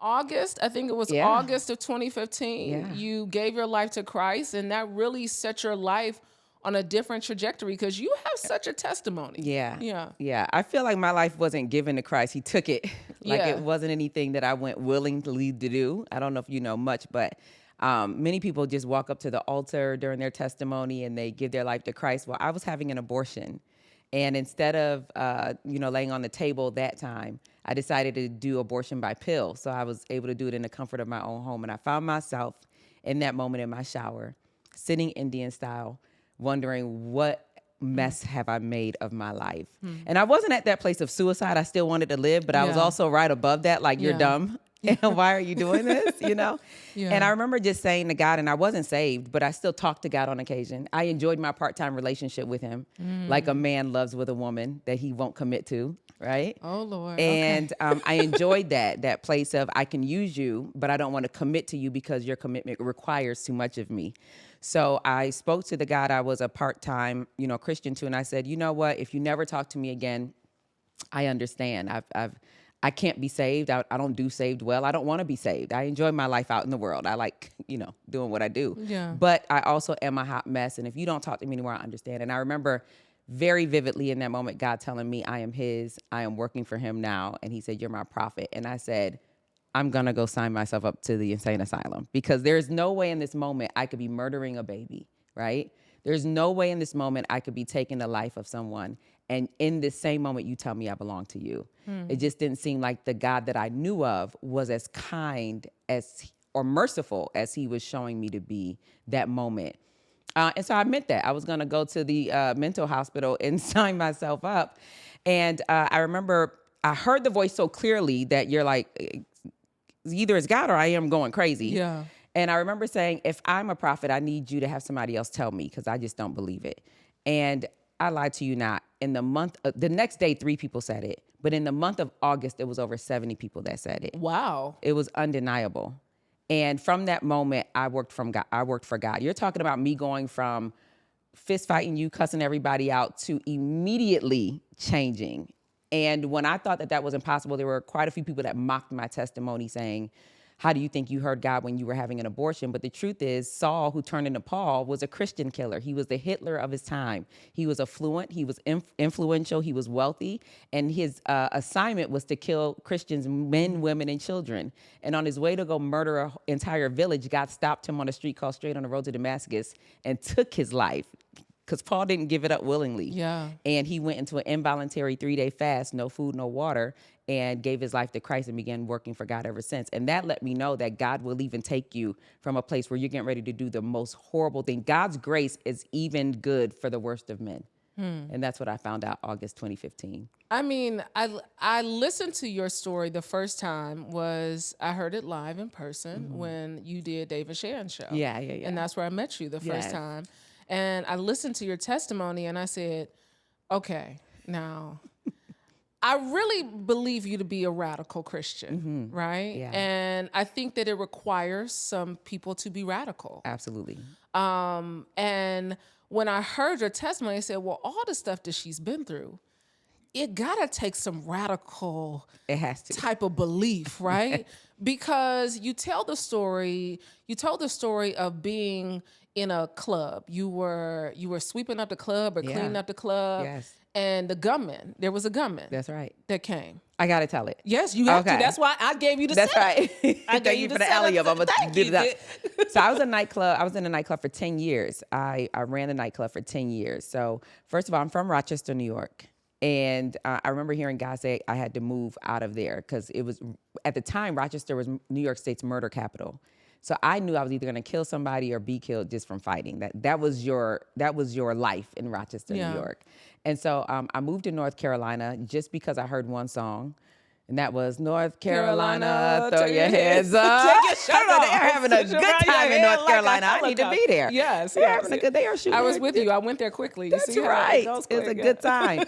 August, I think it was Yeah. August of 2015, Yeah. you gave your life to Christ, and that really set your life on a different trajectory because you have such a testimony. Yeah. Yeah. Yeah. I feel like my life wasn't given to Christ. He took it. Like Yeah. it wasn't anything that I went willingly to do. I don't know if you know much, but many people just walk up to the altar during their testimony and they give their life to Christ. Well, I was having an abortion. And instead of, laying on the table that time, I decided to do abortion by pill. So I was able to do it in the comfort of my own home. And I found myself in that moment in my shower, sitting Indian style, wondering what mess have I made of my life. And I wasn't at that place of suicide. I still wanted to live, but I was Yeah. also right above that, like, you're Yeah. dumb. And why are you doing this? Yeah. And I remember just saying to God, and I wasn't saved, but I still talked to God on occasion. I enjoyed my part-time relationship with him, like a man loves with a woman that he won't commit to, right? Oh, Lord. And Okay. I enjoyed that place of I can use you, but I don't want to commit to you because your commitment requires too much of me. So I spoke to the God I was a part-time, Christian to, and I said, you know what? If you never talk to me again, I understand. I can't be saved. I don't do saved well. I don't want to be saved. I enjoy my life out in the world. I like, doing what I do. Yeah. But I also am a hot mess. And if you don't talk to me anymore, I understand. And I remember very vividly in that moment, God telling me I am his, I am working for him now. And he said, you're my prophet. And I said, I'm going to go sign myself up to the insane asylum because there's no way in this moment I could be murdering a baby, right? There's no way in this moment I could be taking the life of someone. And in this same moment, you tell me I belong to you. It just didn't seem like the God that I knew of was as kind or merciful as he was showing me to be that moment. And so I meant that. I was going to go to the mental hospital and sign myself up. And I remember I heard the voice so clearly that you're like, either it's God or I am going crazy. Yeah. And I remember saying, if I'm a prophet, I need you to have somebody else tell me because I just don't believe it. And I lied to you not. In the next day, 3 people said it. But in the month of August, it was over 70 people that said it. Wow. It was undeniable. And from that moment, I worked for God. You're talking about me going from fist fighting you, cussing everybody out to immediately changing. And when I thought that was impossible, there were quite a few people that mocked my testimony saying, how do you think you heard God when you were having an abortion? But the truth is, Saul, who turned into Paul, was a Christian killer. He was the Hitler of his time. He was affluent. He was influential. He was wealthy. And his assignment was to kill Christians, men, women, and children. And on his way to go murder an entire village, God stopped him on a street called Straight on the Road to Damascus and took his life. Because Paul didn't give it up willingly. Yeah. And he went into an involuntary 3-day fast, no food, no water, and gave his life to Christ and began working for God ever since. And that let me know that God will even take you from a place where you're getting ready to do the most horrible thing. God's grace is even good for the worst of men. And that's what I found out August 2015. I mean, I listened to your story the first time I heard it live in person when you did David Sharon's show. Yeah. And that's where I met you the first Yes. time. And I listened to your testimony and I said, okay, now I really believe you to be a radical Christian, right? Yeah. And I think that it requires some people to be radical. Absolutely. And when I heard your testimony, I said, well, all the stuff that she's been through, it gotta take some radical It has to. type of belief, right? Because you told the story of being in a club. You were sweeping up the club or cleaning up the club. Yes. And there was a gunman. That's right. That came. I got to tell it. Yes, you have to. Okay. That's why I gave you the That's setup. right. I Thank gave you for the the alley-up. setup. I'm gonna Thank do you, that. So I was in a nightclub for 10 years. I ran the nightclub for 10 years. So first of all, I'm from Rochester, New York. And I remember hearing God say I had to move out of there because it was, at the time, Rochester was New York State's murder capital. So I knew I was either going to kill somebody or be killed just from fighting. That was your life in Rochester, Yeah. New York. And so I moved to North Carolina just because I heard one song. And that was North Carolina, throw your hands up. Take your shirt off. They're having a good time in North Carolina. I need to be there. Yes, They're yes. having a good. They are shooting. I was with you. I went there quickly. That's You see how right. it goes It's a quick, good time.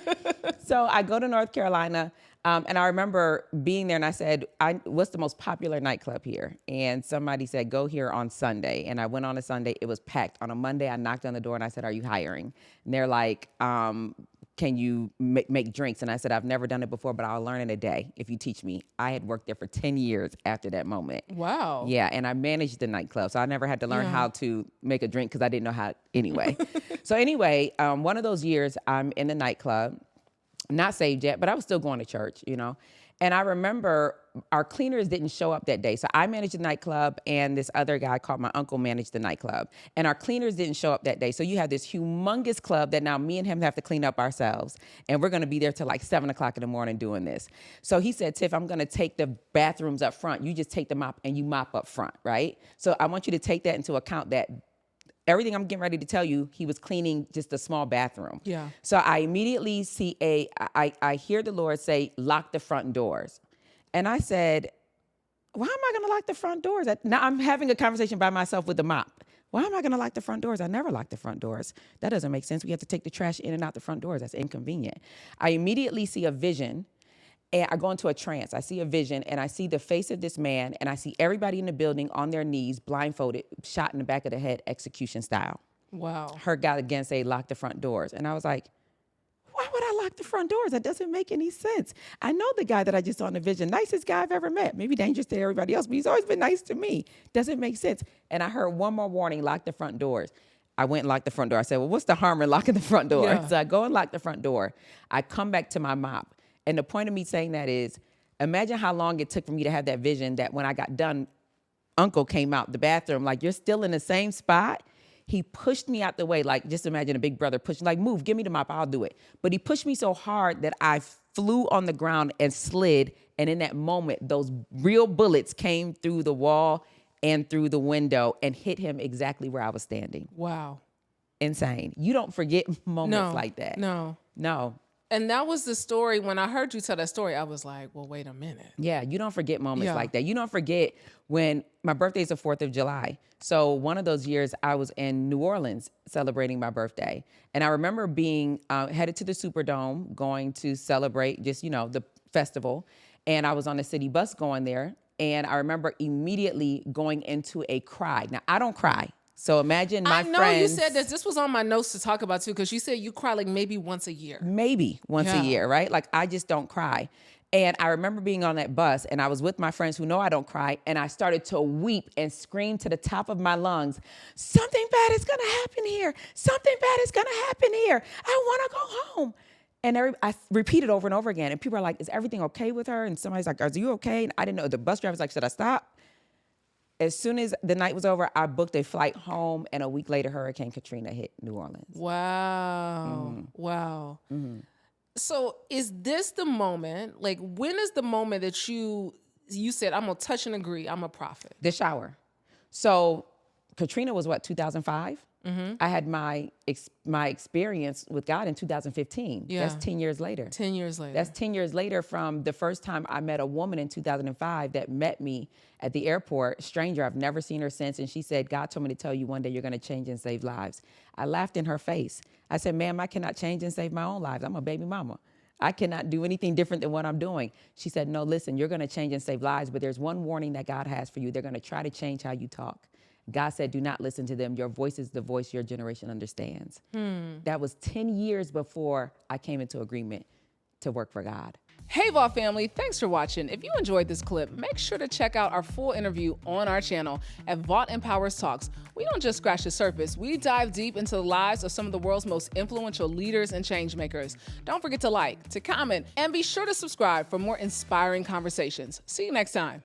So I go to North Carolina, and I remember being there, and I said, what's the most popular nightclub here? And somebody said, go here on Sunday. And I went on a Sunday. It was packed. On a Monday, I knocked on the door, and I said, are you hiring? And they're like, can you make drinks? And I said, I've never done it before, but I'll learn in a day if you teach me. I had worked there for 10 years after that moment. Wow. Yeah, and I managed the nightclub, so I never had to learn how to make a drink because I didn't know how anyway. So anyway, one of those years, I'm in the nightclub, not saved yet, but I was still going to church, you know. And I remember our cleaners didn't show up that day. So I managed the nightclub, and this other guy called my uncle managed the nightclub. And our cleaners didn't show up that day. So you have this humongous club that now me and him have to clean up ourselves. And we're going to be there till like 7 o'clock in the morning doing this. So he said, Tiff, I'm going to take the bathrooms up front. You just take the mop and you mop up front, right? So I want you to take that into account, that everything I'm getting ready to tell you, he was cleaning just a small bathroom. Yeah. So I immediately see I hear the Lord say, lock the front doors. And I said, why am I going to lock the front doors? Now I'm having a conversation by myself with the mop. Why am I going to lock the front doors? I never lock the front doors. That doesn't make sense. We have to take the trash in and out the front doors. That's inconvenient. I immediately see a vision. And I go into a trance. I see a vision, and I see the face of this man, and I see everybody in the building on their knees, blindfolded, shot in the back of the head, execution style. Wow. Heard God again say, lock the front doors. And I was like, why would I lock the front doors? That doesn't make any sense. I know the guy that I just saw in the vision, nicest guy I've ever met. Maybe dangerous to everybody else, but he's always been nice to me. Doesn't make sense. And I heard one more warning, lock the front doors. I went and locked the front door. I said, well, what's the harm in locking the front door? Yeah. So I go and lock the front door. I come back to my mop. And the point of me saying that is, imagine how long it took for me to have that vision that when I got done, Uncle came out the bathroom, like, you're still in the same spot. He pushed me out the way, like, just imagine a big brother pushing, like, move, give me the mop, I'll do it. But he pushed me so hard that I flew on the ground and slid. And in that moment, those real bullets came through the wall and through the window and hit him exactly where I was standing. Wow. Insane. You don't forget moments like that. No. And that was the story. When I heard you tell that story, I was like, well, wait a minute. Yeah, you don't forget moments like that. You don't forget when my birthday is the 4th of July. So one of those years I was in New Orleans celebrating my birthday. And I remember being headed to the Superdome, going to celebrate just, the festival. And I was on the city bus going there. And I remember immediately going into a cry. Now, I don't cry. So imagine my friends. I know you said this. This was on my notes to talk about too, because you said you cry like maybe once a year. Maybe once a year, right? Like, I just don't cry. And I remember being on that bus, and I was with my friends who know I don't cry, and I started to weep and scream to the top of my lungs, something bad is gonna happen here. Something bad is gonna happen here. I wanna go home. And I repeated over and over again. And people are like, is everything okay with her? And somebody's like, are you okay? And I didn't know. The bus driver's like, should I stop? As soon as the night was over, I booked a flight home, and a week later, Hurricane Katrina hit New Orleans. Wow. Mm-hmm. Wow. Mm-hmm. So is this the moment, like, when is the moment that you said, I'm going to touch and agree, I'm a prophet? The shower. So Katrina was 2005? Mm-hmm. I had my experience with God in 2015. Yeah. That's 10 years later. 10 years later. That's 10 years later from the first time I met a woman in 2005 that met me at the airport, stranger. I've never seen her since. And she said, God told me to tell you one day you're going to change and save lives. I laughed in her face. I said, ma'am, I cannot change and save my own lives. I'm a baby mama. I cannot do anything different than what I'm doing. She said, no, listen, you're going to change and save lives, but there's one warning that God has for you. They're going to try to change how you talk. God said, do not listen to them. Your voice is the voice your generation understands. That was 10 years before I came into agreement to work for God. Hey, Vault family, thanks for watching. If you enjoyed this clip, make sure to check out our full interview on our channel at Vault Empowers Talks. We don't just scratch the surface. We dive deep into the lives of some of the world's most influential leaders and change makers. Don't forget to like, to comment, and be sure to subscribe for more inspiring conversations. See you next time.